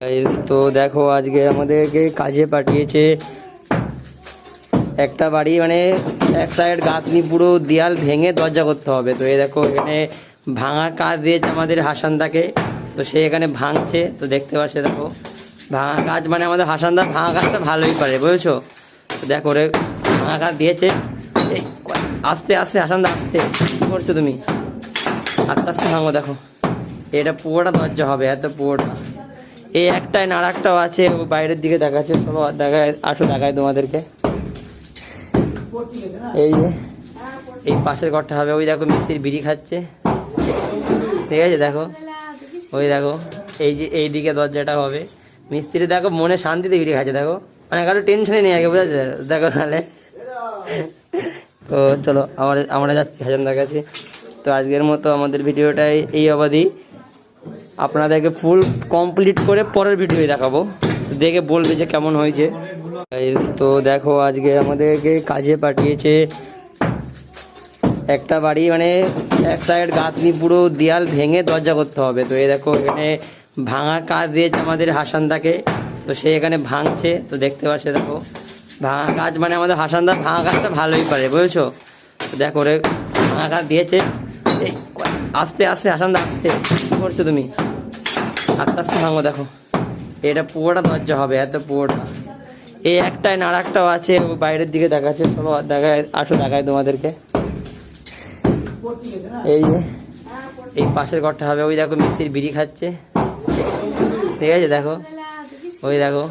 Guys, তো দেখো আজকে আমাদেরকে কাজে পাঠিয়েছে একটা বাড়ি, মানে এক সাইড গাঁথনি পুরো দেয়াল ভেঙে দরজা করতে হবে। তো এই দেখো এখানে ভাঙা কাজ দিয়েছে আমাদের হাসানদাকে, তো সে এখানে ভাঙছে। তো দেখতে পাচ্ছে দেখো ভাঙা কাজ, মানে আমাদের হাসানদা ভাঙা কাজটা ভালোই পারে, বুঝেছো। তো দেখো ওরে ভাঙা কাজ দিয়েছে। এই আস্তে আস্তে হাসানদা, আস্তে কী করছো তুমি? আস্তে আস্তে ভাঙো। দেখো এটা পুরোটা দরজা হবে, এত পুরোটা। এই একটাই না, আর একটাও আছে, ও বাইরের দিকে দেখাচ্ছে। চলো দেখায়, আসো দেখায় তোমাদেরকে। এই যে এই পাশের ঘরটা হবে। ওই দেখো মিস্ত্রি বিড়ি খাচ্ছে, ঠিক আছে। দেখো ওই দেখো এই যে এই দিকে দরজাটা হবে। মিস্ত্রি দেখো মনে শান্তিতে বিড়ি খাচ্ছে, দেখো মানে কারো টেনশনই নেই আগে, বুঝা যায়। দেখো তাহলে তো চলো আমরা যাচ্ছি হাজানদার কাছে। তো আজকের মতো আমাদের ভিডিওটাই এই অবধি। আপনাদেরকে ফুল কমপ্লিট করে পরের ভিডিও দেখাবো, দেখে বলবে যে কেমন হয়েছে। তো দেখো আজকে আমাদেরকে কাজে পাঠিয়েছে একটা বাড়ি, মানে এক সাইড গাঁথনি পুরো দেয়াল ভেঙে দরজা করতে হবে। তো এই দেখো এখানে ভাঙা কাজ দিয়েছে আমাদের হাসানদাকে, তো সে এখানে ভাঙছে। তো দেখতে পাচ্ছে দেখো ভাঙা কাজ, মানে আমাদের হাসানদা ভাঙা কাজটা ভালোই পারে, বুঝেছো। তো দেখো ওরে ভাঙা কাজ দিয়েছে। এই আস্তে আস্তে হাসানদা, আস্তে কী করছো তুমি? আস্তে আস্তে ভাঙো। দেখো এটা পুরোটা দরজা হবে, এত পুরোটা। এই একটাই না, আর একটাও আছে, ও বাইরের দিকে দেখাচ্ছে। চলো দেখায়, আসো দেখায় তোমাদেরকে। এই যে এই পাশের ঘরটা হবে। ওই দেখো মিস্ত্রি বিড়ি খাচ্ছে, ঠিক আছে। দেখো ওই দেখো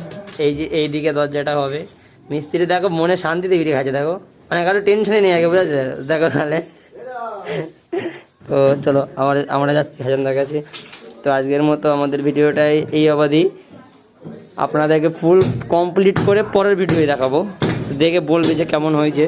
এই যে এই দিকে দরজাটা হবে। মিস্ত্রি দেখো মনে শান্তিতে বিড়ি খাচ্ছে, দেখো মানে কারো টেনশনই নেই আগে, বুঝা যায়। দেখো তাহলে তো চলো আমরা যাচ্ছি হাজানদার কাছে। তো আজকের মতো আমাদের ভিডিওটাই এই অবধি। আপনাদেরকে ফুল কমপ্লিট করে পরের ভিডিও দেখাবো, দেখে বলবে যে কেমন হয়েছে।